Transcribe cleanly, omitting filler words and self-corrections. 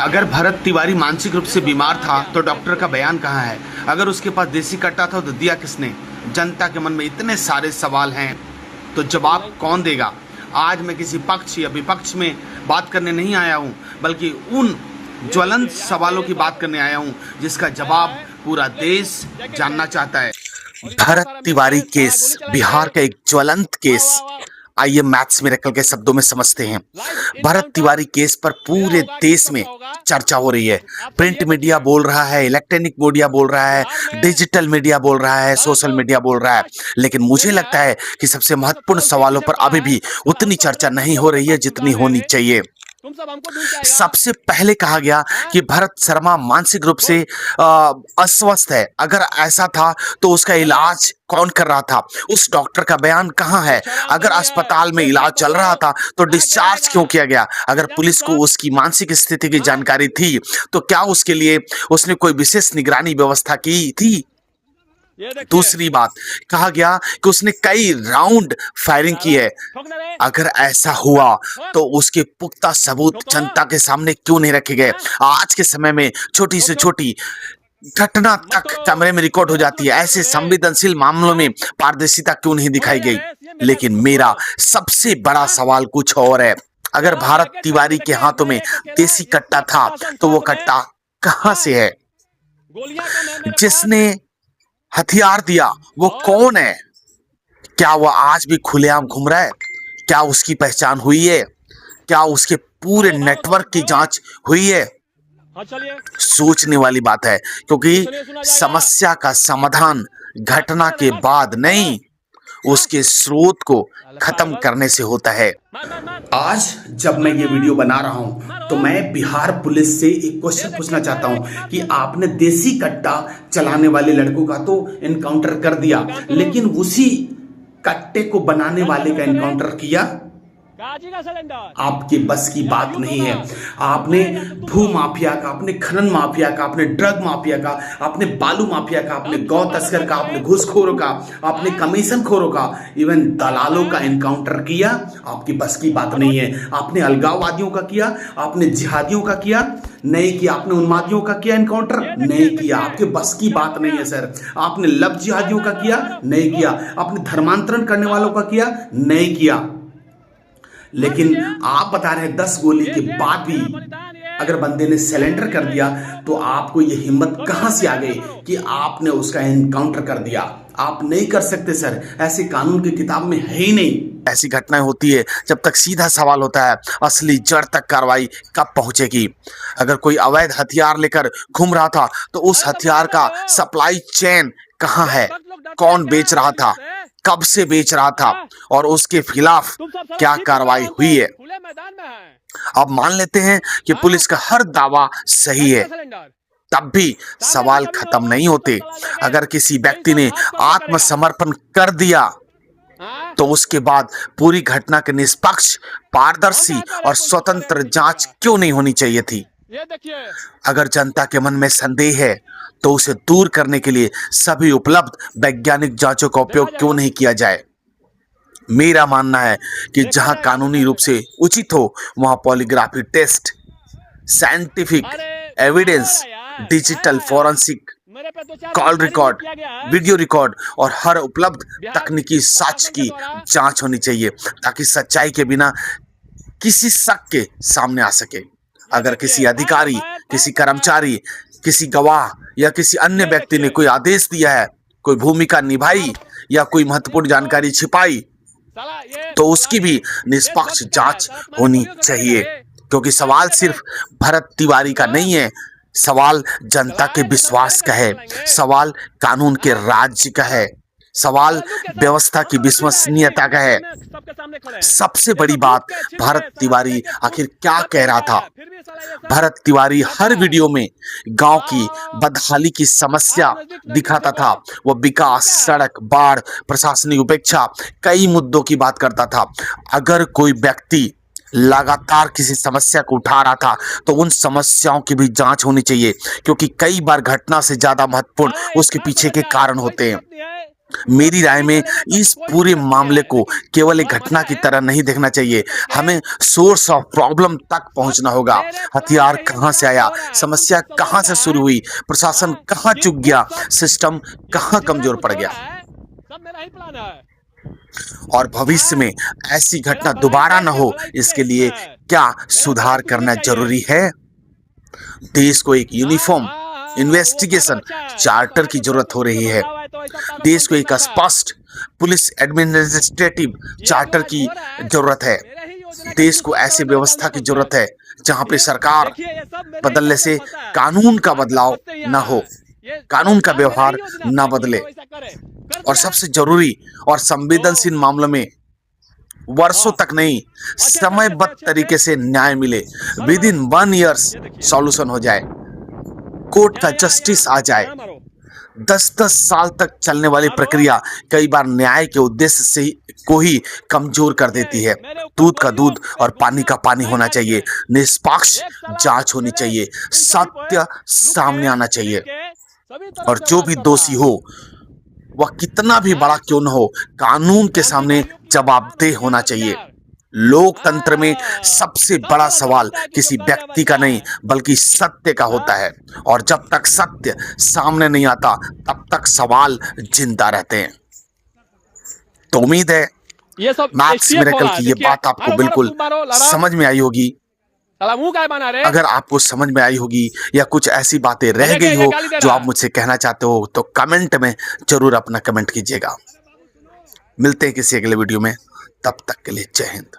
अगर भरत तिवारी मानसिक रूप से बीमार था तो डॉक्टर का बयान कहाँ है? अगर उसके पास देसी कट्टा था तो दिया किसने? जनता के मन में इतने सारे सवाल हैं, तो जवाब कौन देगा? आज मैं किसी पक्ष या विपक्ष में बात करने नहीं आया हूँ, बल्कि उन ज्वलंत सवालों की बात करने आया हूँ जिसका जवाब पूरा देश जानना चाहता है। भरत तिवारी केस बिहार का एक ज्वलंत केस। आइए मैथ्स मिरेकल के शब्दों में समझते हैं। भरत तिवारी केस पर पूरे देश में चर्चा हो रही है। प्रिंट मीडिया बोल रहा है, इलेक्ट्रॉनिक मीडिया बोल रहा है, डिजिटल मीडिया बोल रहा है, सोशल मीडिया बोल रहा है, लेकिन मुझे लगता है कि सबसे महत्वपूर्ण सवालों पर अभी भी उतनी चर्चा नहीं हो रही है जितनी होनी चाहिए। सबसे पहले कहा गया कि भरत शर्मा मानसिक रूप से अस्वस्थ है। अगर ऐसा था तो उसका इलाज कौन कर रहा था? उस डॉक्टर का बयान कहाँ है? अगर अस्पताल में इलाज चल रहा था तो डिस्चार्ज क्यों किया गया? अगर पुलिस को उसकी मानसिक स्थिति की जानकारी थी तो क्या उसके लिए उसने कोई विशेष निगरानी व्यवस्था की थी? दूसरी बात, कहा गया कि उसने कई राउंड फायरिंग की है। अगर ऐसा हुआ तो उसके पुख्ता सबूत जनता के सामने क्यों नहीं रखे गए? आज के समय में छोटी से छोटी घटना तक कैमरे में रिकॉर्ड हो जाती है। ऐसे संवेदनशील मामलों में पारदर्शिता क्यों नहीं दिखाई गई? लेकिन मेरा सबसे बड़ा सवाल कुछ और है। अगर भारत तिवारी के हाथों में देसी कट्टा था तो वो कट्टा कहां से है? जिसने हथियार दिया वो कौन है? क्या वह आज भी खुलेआम घूम रहा है? क्या उसकी पहचान हुई है? क्या उसके पूरे नेटवर्क की जांच हुई है? सोचने वाली बात है, क्योंकि समस्या का समाधान घटना के बाद नहीं, उसके स्रोत को खत्म करने से होता है। आज जब मैं ये वीडियो बना रहा हूं तो मैं बिहार पुलिस से एक क्वेश्चन पूछना चाहता हूं कि आपने देसी कट्टा चलाने वाले लड़कों का तो एनकाउंटर कर दिया, लेकिन उसी कट्टे को बनाने वाले का एनकाउंटर किया? आपके बस की बात नहीं है। आपने भू माफिया का, आपने खनन माफिया का, आपने ड्रग माफिया का, आपने बालू माफिया का, आपने गौ तस्कर का, आपने घूसखोरों का, आपने कमीशन खोरों का, इवन दलालों का एनकाउंटर किया? आपकी बस की बात नहीं है। आपने अलगाववादियों का किया? आपने जिहादियों का किया? नहीं किया। आपने उन्मादियों का किया एनकाउंटर? नहीं किया। आपके बस की बात नहीं है सर। आपने लव जिहादियों का किया? नहीं किया। आपने धर्मांतरण करने वालों का किया? नहीं किया। लेकिन आप बता रहे हैं 10 गोली के बाद भी अगर बंदे ने सरेंडर कर दिया तो आपको ये हिम्मत कहां से आ गई कि आपने उसका एनकाउंटर कर दिया? आप नहीं कर सकते सर, ऐसे कानून की किताब में है ही नहीं। ऐसी घटनाएं होती है जब तक सीधा सवाल होता है असली जड़ तक कार्रवाई कब पहुंचेगी। अगर कोई अवैध हथियार लेकर घूम रहा था तो उस हथियार का सप्लाई चेन कहां है? कौन बेच रहा था? कब से बेच रहा था? और उसके खिलाफ क्या कार्रवाई हुई है? अब मान लेते हैं कि पुलिस का हर दावा सही है, तब भी सवाल खत्म नहीं होते। अगर किसी व्यक्ति ने आत्मसमर्पण कर दिया तो उसके बाद पूरी घटना की निष्पक्ष, पारदर्शी और स्वतंत्र जांच क्यों नहीं होनी चाहिए थी? अगर जनता के मन में संदेह है तो उसे दूर करने के लिए सभी उपलब्ध वैज्ञानिक जांचों का उपयोग क्यों नहीं किया जाए? मेरा मानना है कि जहां कानूनी रूप से उचित हो वहां polygraphy test, scientific evidence, digital forensic, call record, video record और हर उपलब्ध तकनीकी साक्ष्य की जांच होनी चाहिए, ताकि सच्चाई के बिना किसी शक के सामने आ सके। अगर किसी अधिकारी, किसी कर्मचारी, किसी गवाह या किसी अन्य व्यक्ति ने कोई आदेश दिया है, कोई भूमिका निभाई या कोई महत्वपूर्ण जानकारी छिपाई, तो उसकी भी निष्पक्ष जांच होनी चाहिए। क्योंकि सवाल सिर्फ भरत तिवारी का नहीं है, सवाल जनता के विश्वास का है, सवाल कानून के राज्य का है, सवाल व्यवस्था की विश्वसनीयता का है। सबसे बड़ी बात, भरत तिवारी आखिर क्या कह रहा था? भरत तिवारी हर वीडियो में गांव की बदहाली की समस्या दिखाता था। वह विकास, सड़क, बाढ़, प्रशासनिक उपेक्षा, कई मुद्दों की बात करता था। अगर कोई व्यक्ति लगातार किसी समस्या को उठा रहा था तो उन समस्याओं की भी जांच होनी चाहिए, क्योंकि कई बार घटना से ज्यादा महत्वपूर्ण उसके पीछे के कारण होते हैं। मेरी राय में इस पूरे मामले को केवल एक घटना की तरह नहीं देखना चाहिए। हमें सोर्स ऑफ प्रॉब्लम तक पहुंचना होगा। हथियार कहां से आया, समस्या कहां से शुरू हुई, प्रशासन कहां चूक गया, सिस्टम कहां कमजोर पड़ गया, और भविष्य में ऐसी घटना दोबारा न हो इसके लिए क्या सुधार करना जरूरी है। देश को एक यूनिफॉर्म इन्वेस्टिगेशन चार्टर की जरूरत हो रही है। देश को एक स्पष्ट पुलिस एडमिनिस्ट्रेटिव चार्टर की जरूरत है। देश को ऐसी व्यवस्था की जरूरत है जहां पे सरकार बदलने से कानून का बदलाव ना हो, कानून का व्यवहार ना बदले, और सबसे जरूरी और संवेदनशील मामलों में वर्षों तक नहीं, समयबद्ध तरीके से न्याय मिले। विद इन 1 ईयर्स सॉल्यूशन हो जाए, कोर्ट का जस्टिस आ जाए। 10-10 साल तक चलने वाली प्रक्रिया कई बार न्याय के उद्देश्य से को ही कमजोर कर देती है। दूध का दूध और पानी का पानी होना चाहिए। निष्पक्ष जांच होनी चाहिए, सत्य सामने आना चाहिए, और जो भी दोषी हो वह कितना भी बड़ा क्यों न हो, कानून के सामने जवाबदेह होना चाहिए। लोकतंत्र में सबसे बड़ा सवाल किसी व्यक्ति का नहीं बल्कि सत्य का होता है, और जब तक सत्य सामने नहीं आता तब तक सवाल जिंदा रहते हैं। तो उम्मीद है मैक्स मिरेकल की ये बात आपको बिल्कुल समझ में आई होगी। अगर आपको समझ में आई होगी या कुछ ऐसी बातें रह गई हो जो आप मुझसे कहना चाहते हो तो कमेंट में जरूर अपना कमेंट कीजिएगा। मिलते हैं किसी अगले वीडियो में, तब तक के लिए जय हिंद।